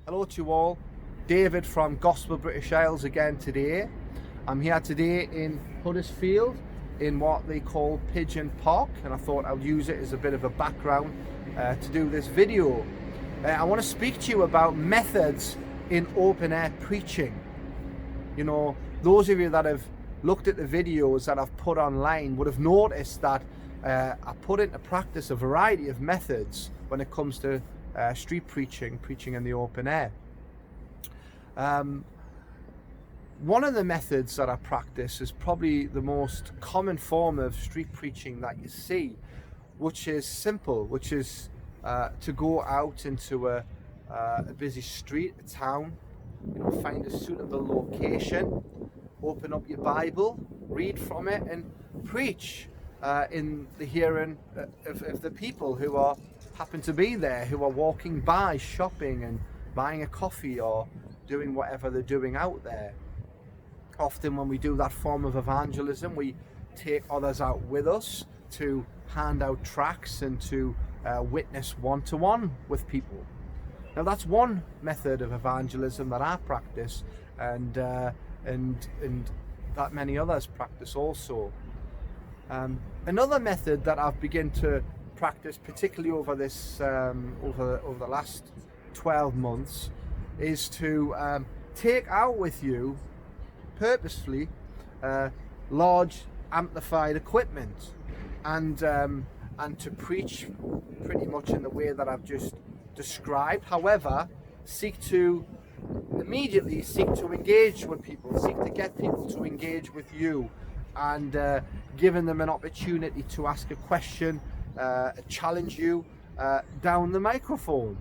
Hello to you all. David from Gospel British Isles again today. I'm here today in Huddersfield in what they call Pigeon Park, and I thought I'll use it as a bit of a background to do this video. I want to speak to you about methods in open air preaching. You know, those of you that have looked at the videos that I've put online would have noticed that I put into practice a variety of methods when it comes to street preaching in the open air. One of the methods that I practice is probably the most common form of street preaching that you see, which is simple, which is to go out into a busy street, a town, find a suitable location, open up your Bible, read from it, and preach in the hearing of the people who happen to be there, who are walking by, shopping and buying a coffee or doing whatever they're doing out there. Often when we do that form of evangelism, we take others out with us to hand out tracts and to witness one-to-one with people. Now that's one method of evangelism that I practice, and that many others practice also. Another method that I've begun to practice, particularly over this over the last 12 months, is to take out with you purposefully large amplified equipment and to preach pretty much in the way that I've just described. However, immediately seek to engage with people, seek to get people to engage with you, and giving them an opportunity to ask a question, challenge you down the microphone.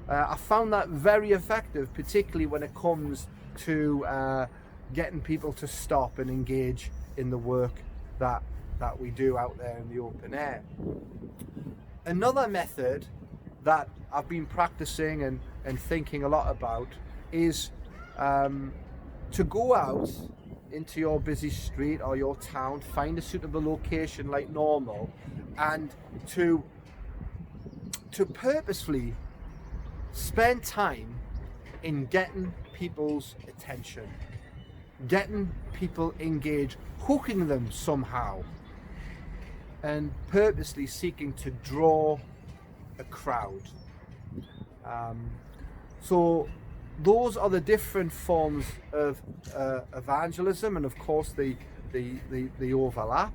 I found that very effective, particularly when it comes to getting people to stop and engage in the work that we do out there in the open air. Another method that I've been practicing and thinking a lot about is to go out into your busy street or your town, find a suitable location like normal, and to purposefully spend time in getting people's attention, getting people engaged, hooking them somehow, and purposely seeking to draw a crowd. So those are the different forms of evangelism, and of course the overlap.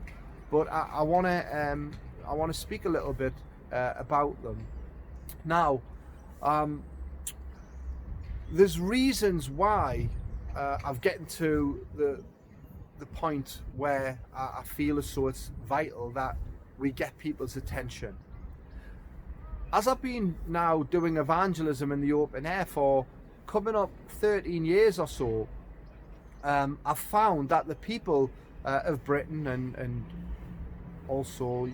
But I want to speak a little bit about them now. There's reasons why I've gotten to the point where I feel as though it's vital that we get people's attention. As I've been now doing evangelism in the open air for coming up 13 years or so, I've found that the people of Britain and also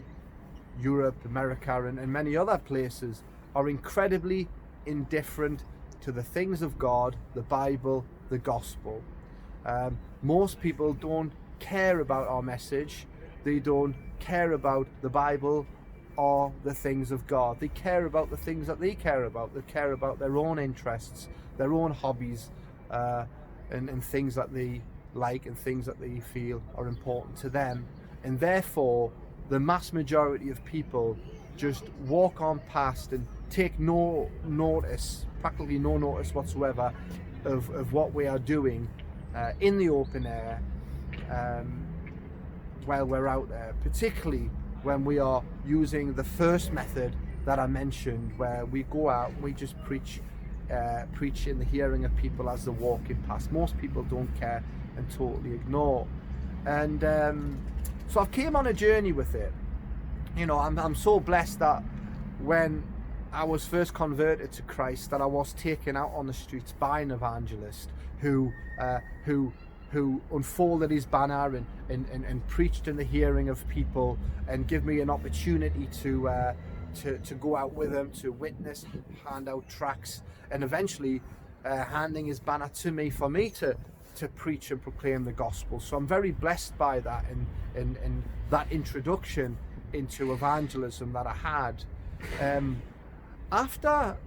Europe, America and many other places are incredibly indifferent to the things of God, the Bible, the gospel. Most people don't care about our message. They don't care about the Bible or the things of God. They care about the things that they care about. They care about their own interests, their own hobbies, and things that they like and things that they feel are important to them. And therefore, the mass majority of people just walk on past and take no notice, practically no notice whatsoever of what we are doing in the open air while we're out there, particularly when we are using the first method that I mentioned, where we go out and we just preach in the hearing of people as they're walking past. Most people don't care and totally ignore. And so I've came on a journey with it. I'm so blessed that when I was first converted to Christ, that I was taken out on the streets by an evangelist who unfolded his banner and preached in the hearing of people and give me an opportunity to go out with him, to witness, hand out tracts, and eventually handing his banner to me for me to preach and proclaim the gospel. So I'm very blessed by that and that introduction into evangelism that I had. After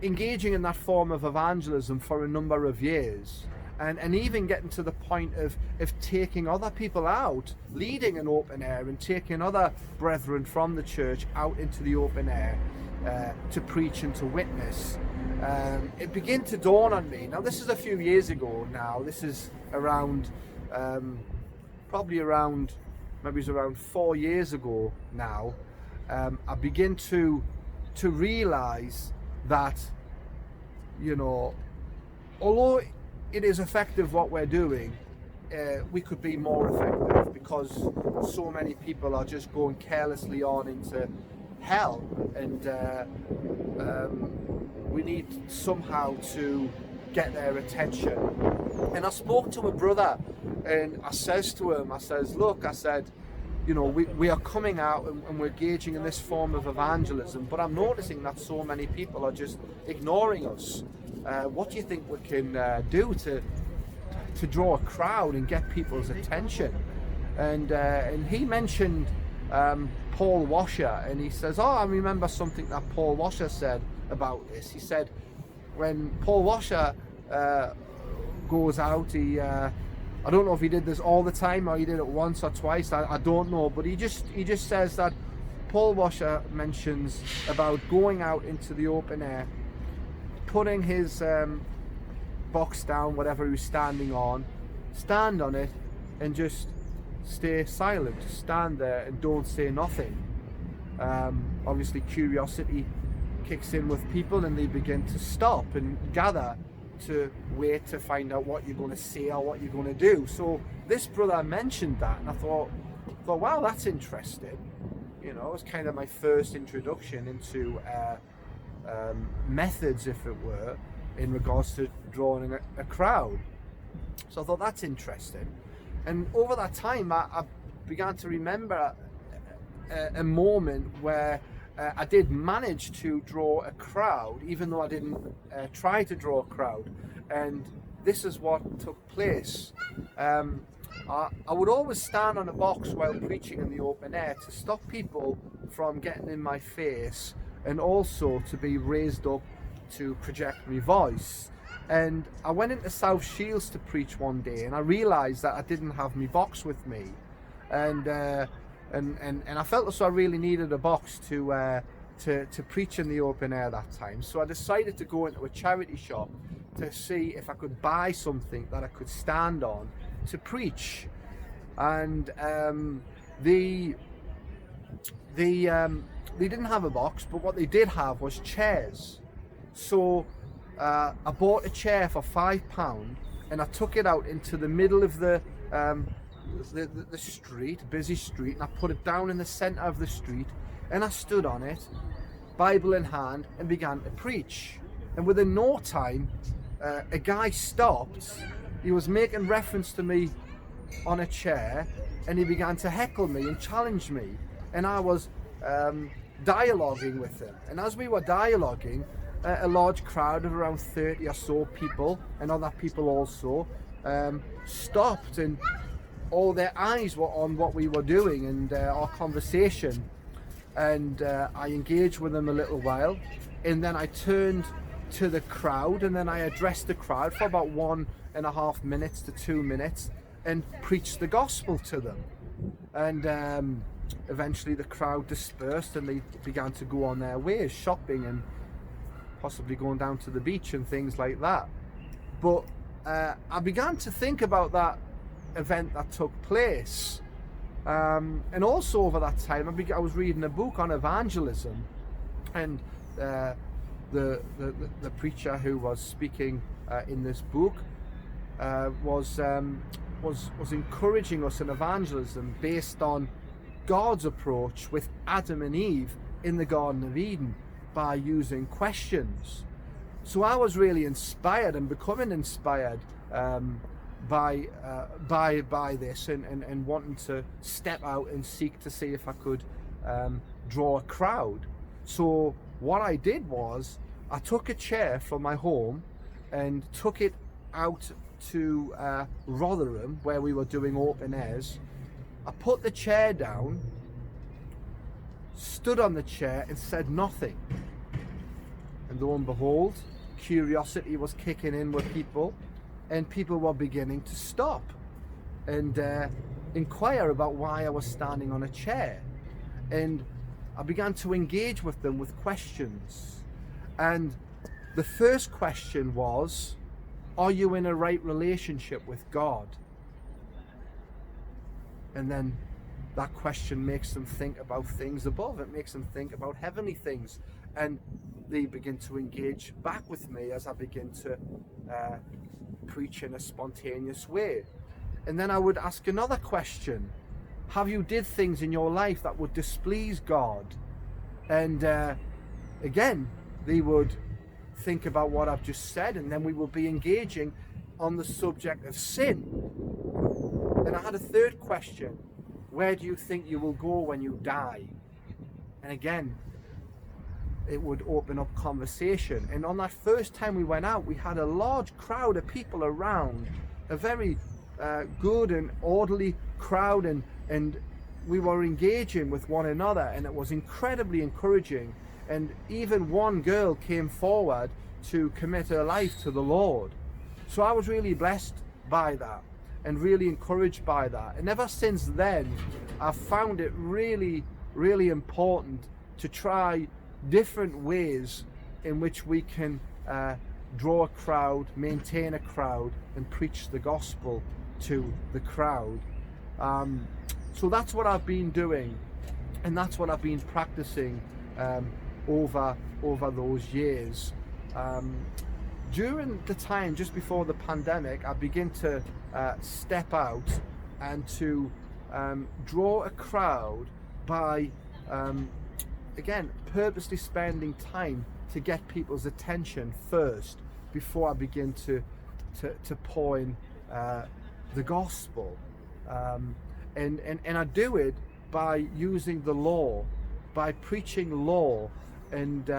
engaging in that form of evangelism for a number of years, and even getting to the point of taking other people out, leading an open air and taking other brethren from the church out into the open air to preach and to witness. It began to dawn on me. Now, this is a few years ago now. This is around, maybe it's around 4 years ago now. I begin to realize that, you know, although it is effective what we're doing, we could be more effective, because so many people are just going carelessly on into hell, and we need somehow to get their attention. And I spoke to a brother, and I says to him, I says, look, I said, you know, we are coming out and we're engaging in this form of evangelism, but I'm noticing that so many people are just ignoring us. What do you think we can do to draw a crowd and get people's attention? And he mentioned Paul Washer, and he says, oh, I remember something that Paul Washer said about this. He said when Paul Washer goes out, he I don't know if he did this all the time or he did it once or twice, I don't know, but he just says that Paul Washer mentions about going out into the open air, putting his box down, whatever he was standing on, stand on it and just stay silent, just stand there and don't say nothing. Obviously curiosity kicks in with people, and they begin to stop and gather to wait to find out what you're going to say or what you're going to do. So this brother mentioned that, and I thought, wow, that's interesting. You know, it was kind of my first introduction into methods, if it were, in regards to drawing a crowd. So I thought, that's interesting. And over that time, I began to remember a moment where I did manage to draw a crowd, even though I didn't try to draw a crowd. And this is what took place. I would always stand on a box while preaching in the open air to stop people from getting in my face, and also to be raised up to project my voice. And I went into South Shields to preach one day, and I realised that I didn't have my box with me, and I felt as though I really needed a box to preach in the open air that time. So I decided to go into a charity shop to see if I could buy something that I could stand on to preach. And they didn't have a box, but what they did have was chairs. So I bought a chair for £5, and I took it out into the middle of the street, busy street, and I put it down in the centre of the street, and I stood on it, Bible in hand, and began to preach. And within no time, a guy stopped. He was making reference to me on a chair, and he began to heckle me and challenge me, and I was dialoguing with him. And as we were dialoguing, a large crowd of around 30 or so people, and other people also, stopped, and all their eyes were on what we were doing and our conversation. And I engaged with them a little while, and then I turned to the crowd, and then I addressed the crowd for about 1.5 minutes to 2 minutes and preached the gospel to them. And eventually the crowd dispersed, and they began to go on their ways, shopping and possibly going down to the beach and things like that. But I began to think about that event that took place, and also over that time I was reading a book on evangelism, and the preacher who was speaking in this book was encouraging us in evangelism based on God's approach with Adam and Eve in the Garden of Eden by using questions. So I was really inspired and becoming inspired by this, and wanting to step out and seek to see if I could draw a crowd. So what I did was I took a chair from my home and took it out to Rotherham, where we were doing open airs. I put the chair down, stood on the chair and said nothing. And lo and behold, curiosity was kicking in with people, and people were beginning to stop and inquire about why I was standing on a chair. And I began to engage with them with questions. And the first question was, are you in a right relationship with God? And then that question makes them think about things above. It makes them think about heavenly things. And they begin to engage back with me as I begin to preach in a spontaneous way. And then I would ask another question. Have you did things in your life that would displease God? And again, they would think about what I've just said, and then we will be engaging on the subject of sin. And I had a third question. Where do you think you will go when you die? And again, it would open up conversation. And on that first time we went out, we had a large crowd of people around, a very good and orderly crowd, and we were engaging with one another, and it was incredibly encouraging. And even one girl came forward to commit her life to the Lord. So I was really blessed by that and really encouraged by that. And ever since then, I've found it really, really important to try different ways in which we can draw a crowd, maintain a crowd, and preach the gospel to the crowd. So that's what I've been doing, and that's what I've been practicing over those years. During the time just before the pandemic, I began to step out and to draw a crowd by again purposely spending time to get people's attention first before I begin to pour in the gospel, and I do it by using the law, by preaching law, and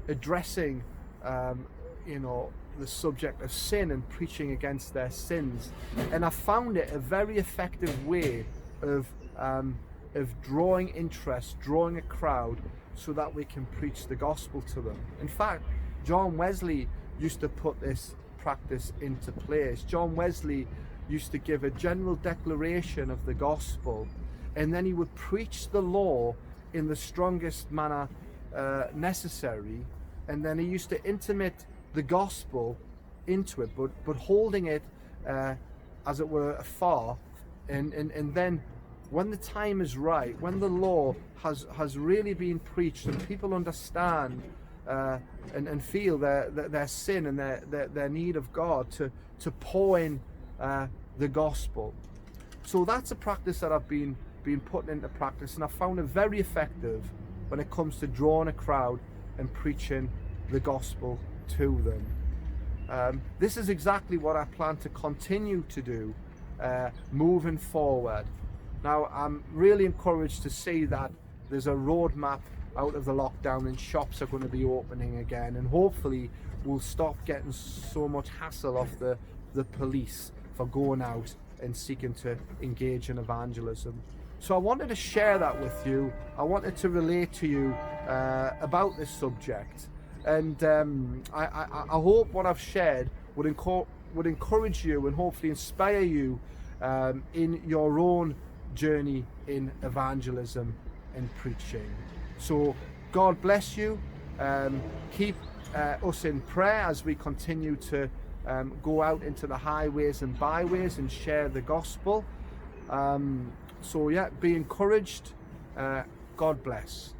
addressing the subject of sin and preaching against their sins. And I found it a very effective way of drawing interest, drawing a crowd, so that we can preach the gospel to them. In fact, John Wesley used to put this practice into place. John Wesley used to give a general declaration of the gospel, and then he would preach the law in the strongest manner necessary, and then he used to intimate the gospel into it, but holding it as it were afar, and then when the time is right, when the law has really been preached and people understand and feel their sin and their need of God, to pour in the gospel. So that's a practice that I've been putting into practice, and I found it very effective when it comes to drawing a crowd and preaching the gospel to them. This is exactly what I plan to continue to do moving forward. Now, I'm really encouraged to see that there's a roadmap out of the lockdown, and shops are going to be opening again, and hopefully we'll stop getting so much hassle off the police for going out and seeking to engage in evangelism. So I wanted to share that with you. I wanted to relate to you about this subject, and I hope what I've shared would encourage you and hopefully inspire you in your own journey in evangelism and preaching. So God bless you. Keep us in prayer as we continue to go out into the highways and byways and share the gospel. So yeah, be encouraged. God bless.